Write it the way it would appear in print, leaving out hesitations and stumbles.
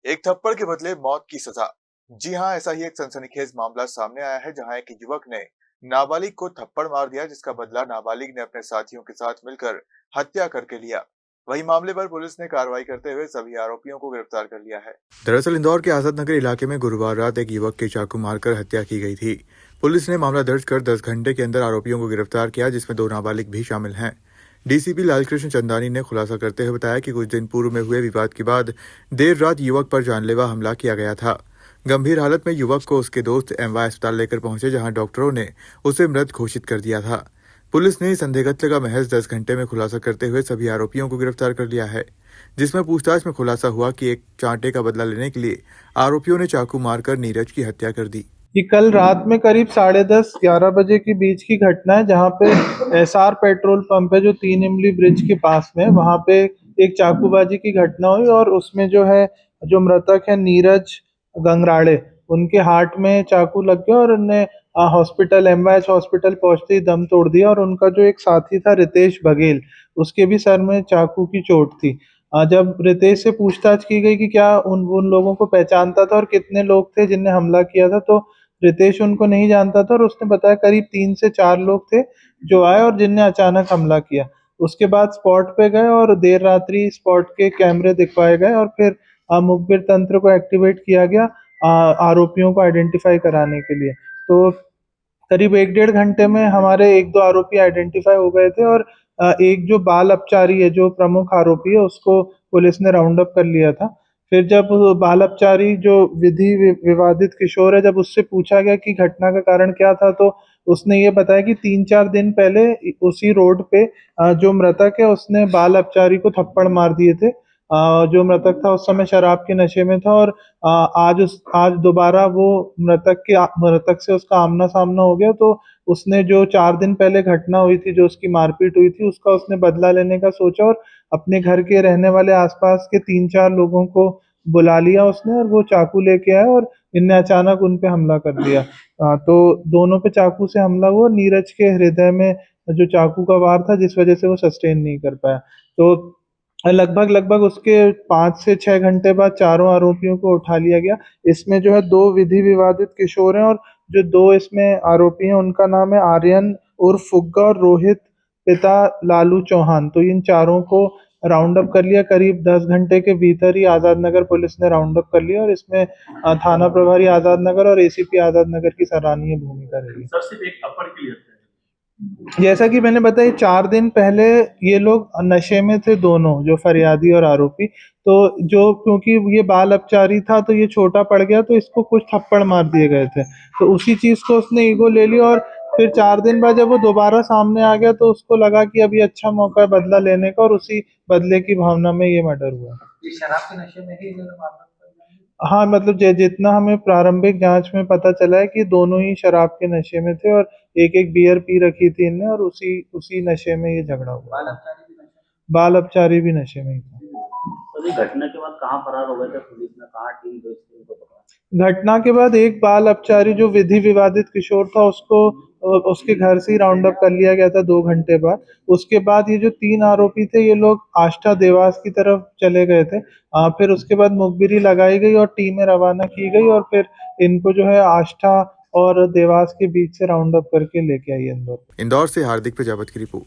एक थप्पड़ के बदले मौत की सजा। जी हाँ, ऐसा ही एक सनसनीखेज मामला सामने आया है जहां एक युवक ने नाबालिग को थप्पड़ मार दिया, जिसका बदला नाबालिग ने अपने साथियों के साथ मिलकर हत्या करके लिया। वही मामले पर पुलिस ने कार्रवाई करते हुए सभी आरोपियों को गिरफ्तार कर लिया है। दरअसल इंदौर के आजाद नगर इलाके में गुरुवार रात एक युवक की चाकू मारकर हत्या की गई थी। पुलिस ने मामला दर्ज कर 10 घंटे के अंदर आरोपियों को गिरफ्तार किया, जिसमें 2 नाबालिग भी शामिल हैं। डीसीपी लालकृष्ण चंदानी ने खुलासा करते हुए बताया कि कुछ दिन पूर्व में हुए विवाद के बाद देर रात युवक पर जानलेवा हमला किया गया था। गंभीर हालत में युवक को उसके दोस्त एमवाय अस्पताल लेकर पहुंचे, जहां डॉक्टरों ने उसे मृत घोषित कर दिया था। पुलिस ने संदिग्ध का महज 10 घंटे में खुलासा करते हुए सभी आरोपियों को गिरफ्तार कर लिया है, जिसमें पूछताछ में खुलासा हुआ कि एक चांटे का बदला लेने के लिए आरोपियों ने चाकू मारकर नीरज की हत्या कर दी। कि कल रात में करीब 10:30-11 बजे के बीच की घटना है, जहाँ पे एसआर पेट्रोल पंप है जो 3 इमली ब्रिज के पास में है। वहाँ पे एक चाकूबाजी की घटना हुई और उसमें जो मृतक है नीरज गंगराड़े, उनके हार्ट में चाकू लग गया और उन्हें हॉस्पिटल एमवाईएच हॉस्पिटल पहुंचते ही दम तोड़ दिया। और उनका जो एक साथी था रितेश बघेल, उसके भी सर में चाकू की चोट थी। जब रितेश से पूछताछ की गई कि क्या उन उन लोगों को पहचानता था और कितने लोग थे जिनने हमला किया था, तो रितेश उनको नहीं जानता था और उसने बताया करीब 3 से 4 लोग थे जो आए और जिनने अचानक हमला किया। उसके बाद स्पॉट पे गए और देर रात्रि स्पॉट के कैमरे दिखवाए गए और फिर मुखबिर तंत्र को एक्टिवेट किया गया आरोपियों को आइडेंटिफाई कराने के लिए। तो करीब 1 डेढ़ घंटे में हमारे 1-2 आरोपी आइडेंटिफाई हो गए थे और एक जो बाल अपचारी है, जो प्रमुख आरोपी है, उसको पुलिस ने राउंड अप कर लिया था। फिर जब बाल अपचारी जो विवादित किशोर है, जब उससे पूछा गया कि घटना का कारण क्या था, तो उसने ये बताया कि 3-4 दिन पहले उसी रोड पे जो मृतक है उसने बाल अपचारी को थप्पड़ मार दिए थे। जो मृतक था उस समय शराब के नशे में था और आज दोबारा वो मृतक से उसका आमना-सामना हो गया। तो उसने जो 4 दिन पहले घटना हुई थी, जो उसकी मारपीट हुई थी, उसका उसने बदला लेने का सोचा और अपने घर के रहने वाले आस-पास के 3-4 लोगों को बुला लिया उसने और वो चाकू लेके आए और इनने अचानक उन पे हमला कर दिया। तो दोनों पे चाकू से हमला हुआ। नीरज के हृदय में जो चाकू का वार था, जिस वजह से वो सस्टेन नहीं कर पाया। तो लगभग उसके 5 से 6 घंटे बाद चारों आरोपियों को उठा लिया गया। इसमें जो है 2 विधि विवादित किशोर हैं और जो 2 इसमें आरोपी हैं उनका नाम है आर्यन उर्फ फुग्गा और रोहित पिता लालू चौहान। तो इन चारों को राउंड अप कर लिया। करीब 10 घंटे के भीतर ही आजाद नगर पुलिस ने राउंड अप कर लिया और इसमें थाना प्रभारी आजाद नगर और एसीपी आजाद नगर की सराहनीय भूमिका रही। सर सिर्फ एक थप्पड़ के लिए जैसा कि मैंने बताया, 4 दिन पहले ये लोग नशे में थे दोनों, जो फरियादी और आरोपी। तो जो क्योंकि ये बाल अपचारी था तो ये छोटा पड़ गया, तो इसको कुछ थप्पड़ मार दिए गए थे। तो उसी चीज़ को उसने ईगो ले ली और फिर 4 दिन बाद जब वो दोबारा सामने आ गया तो उसको लगा कि अभी अच्छा मौका है बदला लेने का और उसी बदले की भावना में ये मर्डर हुआ। ये शराब के नशे में ही इन्होंने मारना हाँ, मतलब जितना हमें प्रारंभिक जांच में पता चला है कि दोनों ही शराब के नशे में थे और एक-एक बियर पी रखी थी इनने और उसी उसी नशे में ये झगड़ा हुआ। बाल अपचारी भी नशे बाल अपचारी भी नशे में ही था। तो ये घटना के बाद कहाँ फरार हो गए थे पुलिस ने, कहाँ टीम भेज के उनको पकड़ा? घटना के बाद एक बाल अपचारी जो विधि विवादित किशोर था उसको उसके घर से ही राउंड अप कर लिया गया था 2 घंटे बाद। उसके बाद ये जो 3 आरोपी थे ये लोग आष्टा देवास की तरफ चले गए थे। फिर उसके बाद मुखबिरी लगाई गई और टीमें रवाना की गई और फिर इनको जो है आष्टा और देवास के बीच से राउंड अप करके लेके आई इंदौर। इंदौर से हार्दिक प्रजापति की रिपोर्ट।